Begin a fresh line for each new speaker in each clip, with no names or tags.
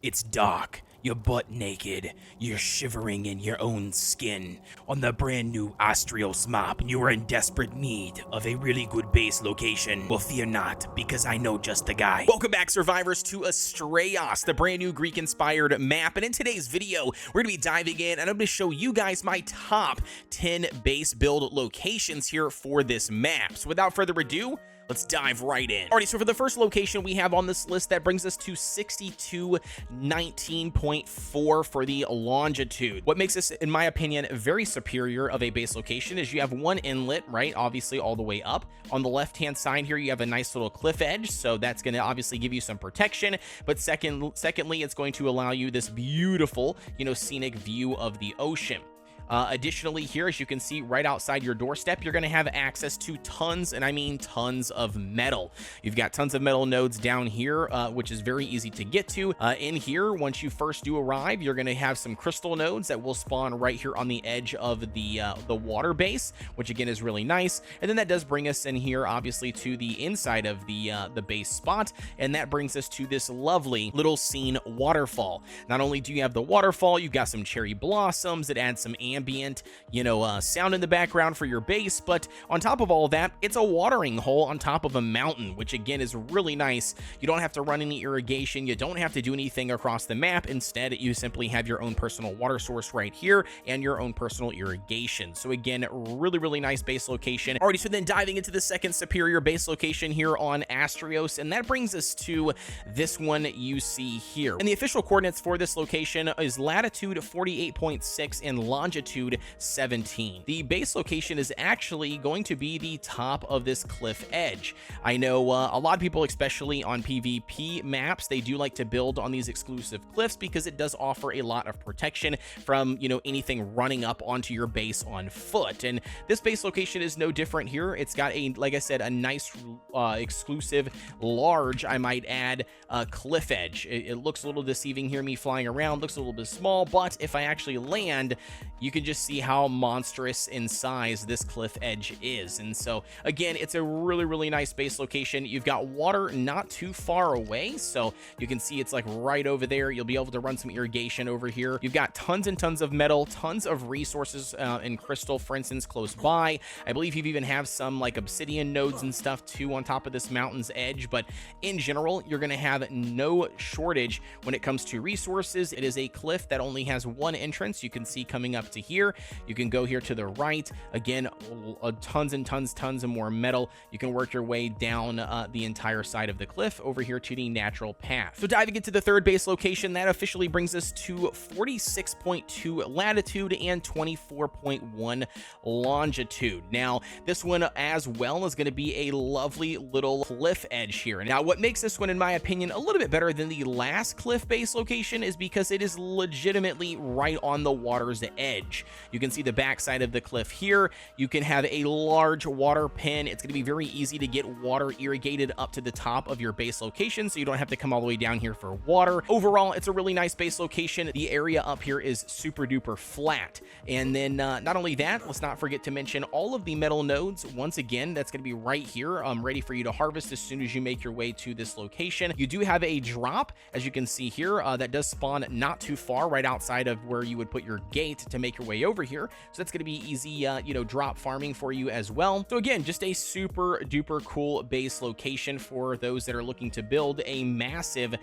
It's dark, you're butt naked, you're shivering in your own skin on the brand new Astraeos Map, and you are in desperate need of a really good base location. Well, fear not, because I know just the guy. Welcome back, survivors, to Astraeos, the brand new Greek-inspired map, and in today's video, we're going to be diving in, and I'm going to show you guys my top 10 base build locations here for this map. So without further ado, let's dive right in. Alrighty, so for the first location we have on this list, that brings us to 6219.4 for the longitude. What makes this, in my opinion, very superior of a base location is you have one inlet, right? Obviously all the way up. On the left-hand side here, you have a nice little cliff edge, so that's going to obviously give you some protection. But secondly, it's going to allow you this beautiful, scenic view of the ocean. Additionally here, as you can see right outside your doorstep, you're going to have access to tons, and I mean tons of metal. You've got tons of metal nodes down here, which is very easy to get to. In here, once you first do arrive, you're going to have some crystal nodes that will spawn right here on the edge of the water base, which again is really nice. And then that does bring us in here, obviously, to the inside of the base spot, and that brings us to this lovely little scene waterfall. Not only do you have the waterfall, you've got some cherry blossoms that add some ambient, sound in the background for your base, but on top of all that, it's a watering hole on top of a mountain, which again is really nice. You don't have to run any irrigation, you don't have to do anything across the map. Instead, you simply have your own personal water source right here and your own personal irrigation. So again, really nice base location. Alrighty, so then diving into the second superior base location here on Astraeos, and that brings us to this one you see here. And the official coordinates for this location is latitude 48.6 and longitude 17. The base location is actually going to be the top of this cliff edge. I know a lot of people, especially on PvP maps, they do like to build on these exclusive cliffs because it does offer a lot of protection from, anything running up onto your base on foot. And this base location is no different here. It's got a, like I said, a nice exclusive, large, I might add, cliff edge. It looks a little deceiving here, me flying around, looks a little bit small, but if I actually land, you can just see how monstrous in size this cliff edge is. And so again, it's a really nice base location. You've got water not too far away, so you can see it's like right over there. You'll be able to run some irrigation over here. You've got tons and tons of metal, tons of resources and crystal, for instance, close by. I believe you even have some like obsidian nodes and stuff too on top of this mountain's edge, but in general, you're going to have no shortage when it comes to resources. It is a cliff that only has one entrance. You can see coming up to here. You can go here to the right. Again, tons and tons of more metal. You can work your way down the entire side of the cliff over here to the natural path. So diving into the third base location, that officially brings us to 46.2 latitude and 24.1 longitude. Now, this one as well is going to be a lovely little cliff edge here. Now, what makes this one, in my opinion, a little bit better than the last cliff base location is because it is legitimately right on the water's edge. You can see the backside of the cliff here. You can have a large water pen. It's going to be very easy to get water irrigated up to the top of your base location, so you don't have to come all the way down here for water. Overall, it's a really nice base location. The area up here is super duper flat. And then not only that, let's not forget to mention all of the metal nodes. Once again, that's going to be right here, ready for you to harvest as soon as you make your way to this location. You do have a drop, as you can see here, that does spawn not too far, right outside of where you would put your gate to make your way over here. So that's going to be easy, drop farming for you as well. So again, just a super duper cool base location for those that are looking to build a massive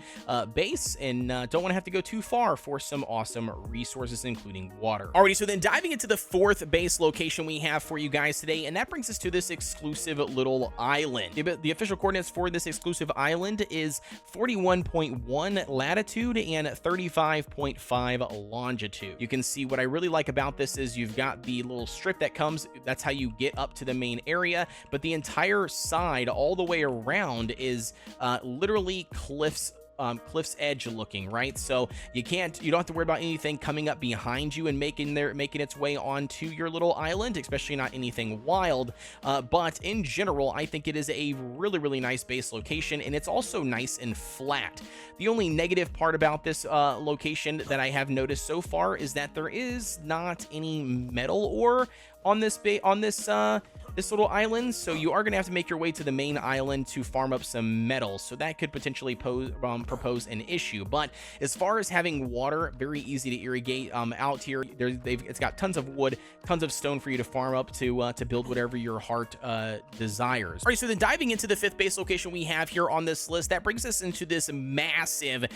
base and don't want to have to go too far for some awesome resources, including water. Alrighty, so then diving into the fourth base location we have for you guys today, and that brings us to this exclusive little island. The official coordinates for this exclusive island is 41.1 latitude and 35.5 longitude. You can see what I really like about this is you've got the little strip that comes, that's how you get up to the main area, but the entire side all the way around is literally cliff's edge looking, right? So you don't have to worry about anything coming up behind you and making its way onto your little island, especially not anything wild. But in general, I think it is a really nice base location, and it's also nice and flat. The only negative part about this location that I have noticed so far is that there is not any metal ore on this this little island, so you are going to have to make your way to the main island to farm up some metal, so that could potentially propose an issue. But as far as having water, very easy to irrigate out here. It's got tons of wood, tons of stone for you to farm up to build whatever your heart desires. All right, so then diving into the 5th base location we have here on this list, that brings us into this massive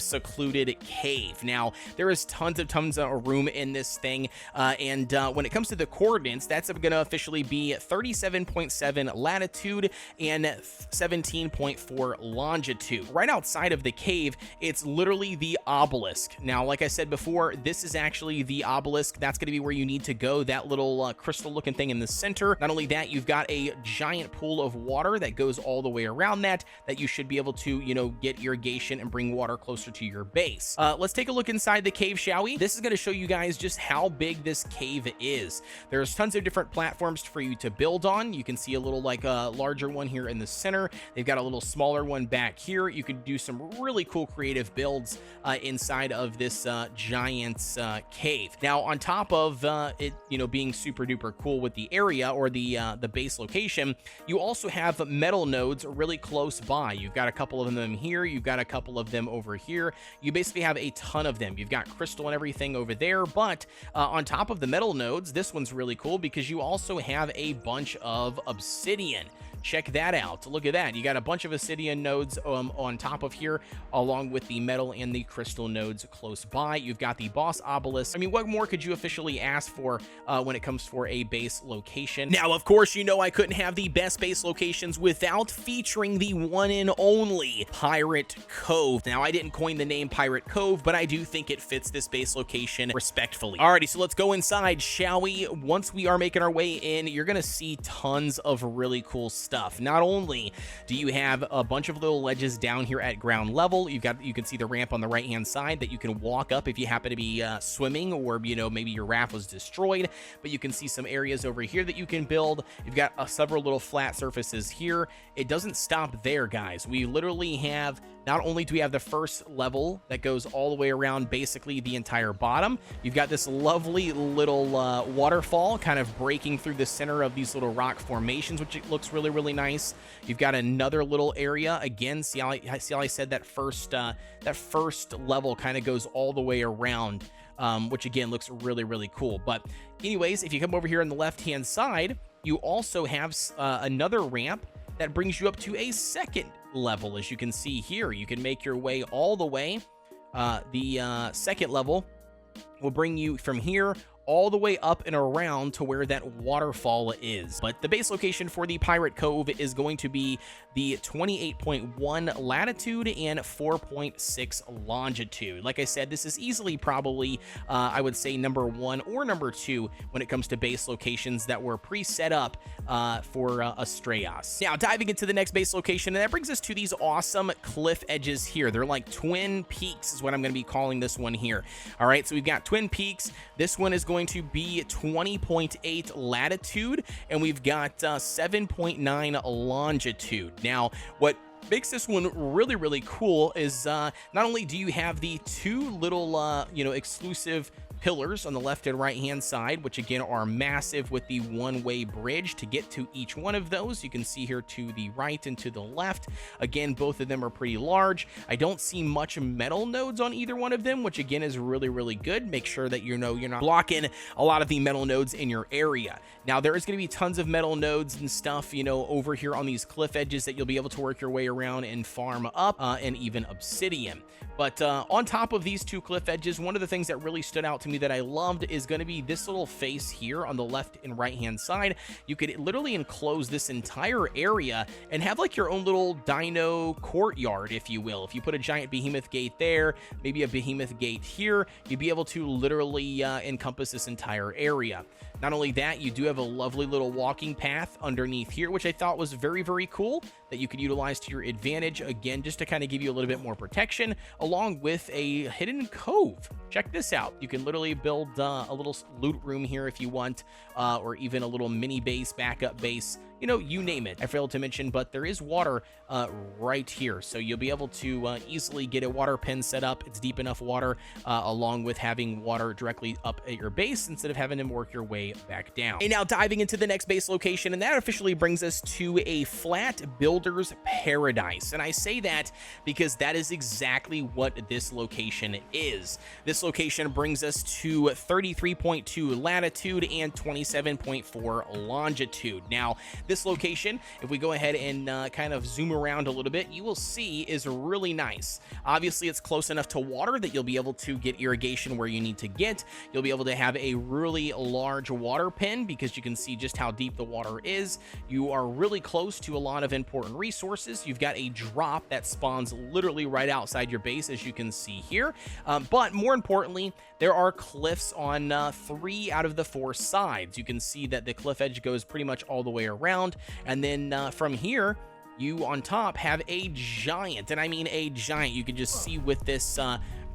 secluded cave. Now, there is tons of room in this thing, and when it comes to the coordinates, that's going to officially be 37.7 latitude and 17.4 longitude. Right outside of the cave, it's literally the obelisk. Now, like I said before, this is actually the obelisk. That's going to be where you need to go, that little crystal looking thing in the center. Not only that, you've got a giant pool of water that goes all the way around that you should be able to, you know, get irrigation and bring water closer to your base. Let's take a look inside the cave, shall we? This is going to show you guys just how big this cave is. There's tons of different platforms for you to build on. You can see a little like a larger one here in the center. They've got a little smaller one back here. You can do some really cool creative builds inside of this giant cave. Now, on top of it, you know, being super duper cool with the area or the base location, you also have metal nodes really close by. You've got a couple of them here. You've got a couple of them over here. You basically have a ton of them. You've got crystal and everything over there, but on top of the metal nodes, this one's really cool because you also have a bunch of obsidian. Check that out. Look at that. You got a bunch of obsidian nodes on top of here, along with the metal and the crystal nodes close by. You've got the boss obelisk. I mean, what more could you officially ask for when it comes for a base location? Now, of course, you know I couldn't have the best base locations without featuring the one and only Pirate Cove. Now, I didn't coin the name Pirate Cove, but I do think it fits this base location respectfully. Alrighty, so let's go inside, shall we? Once we are making our way in, you're gonna see tons of really cool stuff. Not only do you have a bunch of little ledges down here at ground level, you can see the ramp on the right hand side that you can walk up if you happen to be swimming, or you know, maybe your raft was destroyed, but you can see some areas over here that you can build. You've got several little flat surfaces here. It doesn't stop there, guys. We literally have, not only do we have the first level that goes all the way around basically the entire bottom, you've got this lovely little waterfall kind of breaking through the center of these little rock formations, which it looks really nice. You've got another little area. Again, see how I said that first level kind of goes all the way around, which again looks really cool. But anyways, if you come over here on the left hand side, you also have another ramp that brings you up to a second level. As you can see here, you can make your way all the way. The second level will bring you from here all the way up and around to where that waterfall is. But the base location for the Pirate Cove is going to be the 28.1 latitude and 4.6 longitude. Like I said, this is easily probably, I would say, number 1 or number 2 when it comes to base locations that were pre-set up for Astraeos. Now, diving into the next base location, and that brings us to these awesome cliff edges here. They're like twin peaks is what I'm going to be calling this one here. All right, so we've got twin peaks. This one is going to be 20.8 latitude, and we've got 7.9 longitude. Now, what makes this one really cool is not only do you have the two little exclusive pillars on the left and right hand side, which again are massive, with the one-way bridge to get to each one of those. You can see here to the right and to the left. Again, both of them are pretty large. I don't see much metal nodes on either one of them, which again is really good. Make sure that you know you're not blocking a lot of the metal nodes in your area. Now, there is going to be tons of metal nodes and stuff, you know, over here on these cliff edges that you'll be able to work your way around and farm up, and even obsidian. But on top of these two cliff edges, one of the things that really stood out to me that I loved is going to be this little face here on the left and right hand side. You could literally enclose this entire area and have like your own little dino courtyard, if you will. If you put a giant behemoth gate there, maybe a behemoth gate here, you'd be able to literally encompass this entire area. Not only that, you do have a lovely little walking path underneath here, which I thought was very cool, that you could utilize to your advantage, again, just to kind of give you a little bit more protection, along with a hidden cove. Check this out. You can literally build a little loot room here if you want, or even a little mini base, backup base, you know, you name it. I failed to mention, but there is water right here, so you'll be able to easily get a water pen set up. It's deep enough water, along with having water directly up at your base instead of having to work your way back down. And now diving into the next base location, and that officially brings us to a flat builder's paradise. And I say that because that is exactly what this location is. This location brings us to 33.2 latitude and 27.4 longitude. Now, this location, if we go ahead and kind of zoom around a little bit, you will see is really nice. Obviously, it's close enough to water that you'll be able to get irrigation where you need to get. You'll be able to have a really large water pen because you can see just how deep the water is. You are really close to a lot of important resources. You've got a drop that spawns literally right outside your base, as you can see here. But more importantly, there are cliffs on 3 out of the 4 sides. You can see that the cliff edge goes pretty much all the way around. And then from here, you on top have a giant, and I mean a giant. You can just see with this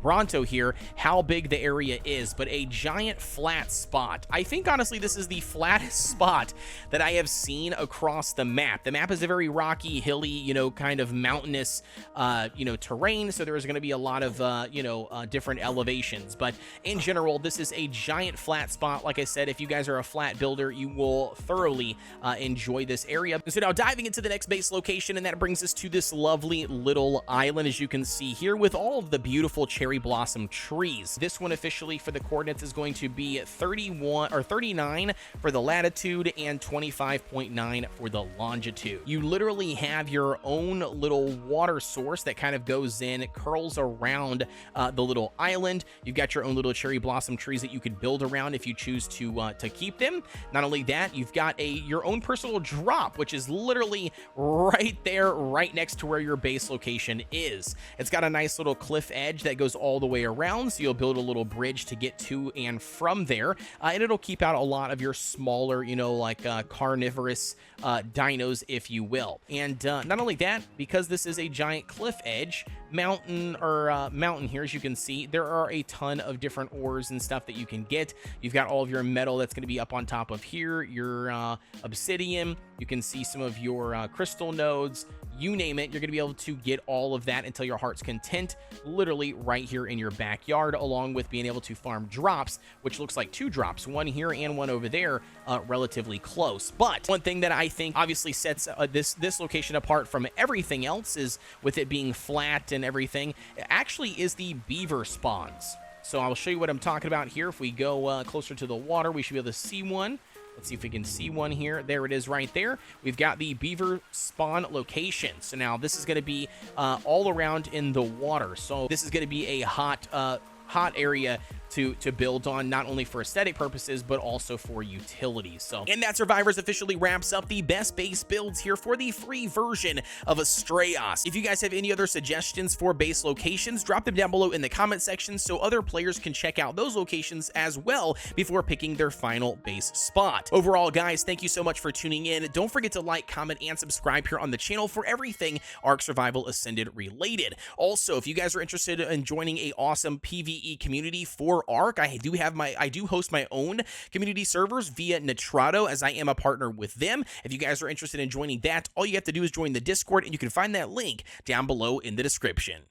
Bronto here how big the area is, but a giant flat spot. I think honestly this is the flattest spot that I have seen across the map. The map is a very rocky, hilly, you know, kind of mountainous terrain, so there's going to be a lot of different elevations, but in general this is a giant flat spot. Like I said, if you guys are a flat builder, you will thoroughly enjoy this area. So now diving into the next base location, and that brings us to this lovely little island, as you can see here, with all of the beautiful cherry blossom trees. This one officially for the coordinates is going to be 31 or 39 for the latitude and 25.9 for the longitude. You literally have your own little water source that kind of goes in, curls around the little island. You've got your own little cherry blossom trees that you could build around if you choose to keep them. Not only that, you've got your own personal drop, which is literally right there, right next to where your base location is. It's got a nice little cliff edge that goes all the way around, so you'll build a little bridge to get to and from there, and it'll keep out a lot of your smaller, like carnivorous dinos, if you will. And not only that, because this is a giant cliff edge mountain here, as you can see, there are a ton of different ores and stuff that you can get. You've got all of your metal that's going to be up on top of here, your obsidian. You can see some of your crystal nodes. You name it, you're going to be able to get all of that until your heart's content, literally right here in your backyard, along with being able to farm drops, which looks like 2 drops, one here and one over there, relatively close. But one thing that I think obviously sets this location apart from everything else, is with it being flat and everything, actually is the beaver spawns. So I'll show you what I'm talking about here. If we go closer to the water, we should be able to see one. Let's see if we can see one here. There it is right there. We've got the beaver spawn location. So now this is going to be all around in the water. So this is going to be a hot area to build on, not only for aesthetic purposes, but also for utilities. So, and that, Survivors, officially wraps up the best base builds here for the free version of Astraeos. If you guys have any other suggestions for base locations, drop them down below in the comment section so other players can check out those locations as well before picking their final base spot. Overall, guys, thank you so much for tuning in. Don't forget to like, comment, and subscribe here on the channel for everything Ark Survival Ascended related. Also, if you guys are interested in joining a awesome PVE community for Ark, I do host my own community servers via Nitrado, as I am a partner with them. If you guys are interested in joining that, all you have to do is join the Discord, and you can find that link down below in the description.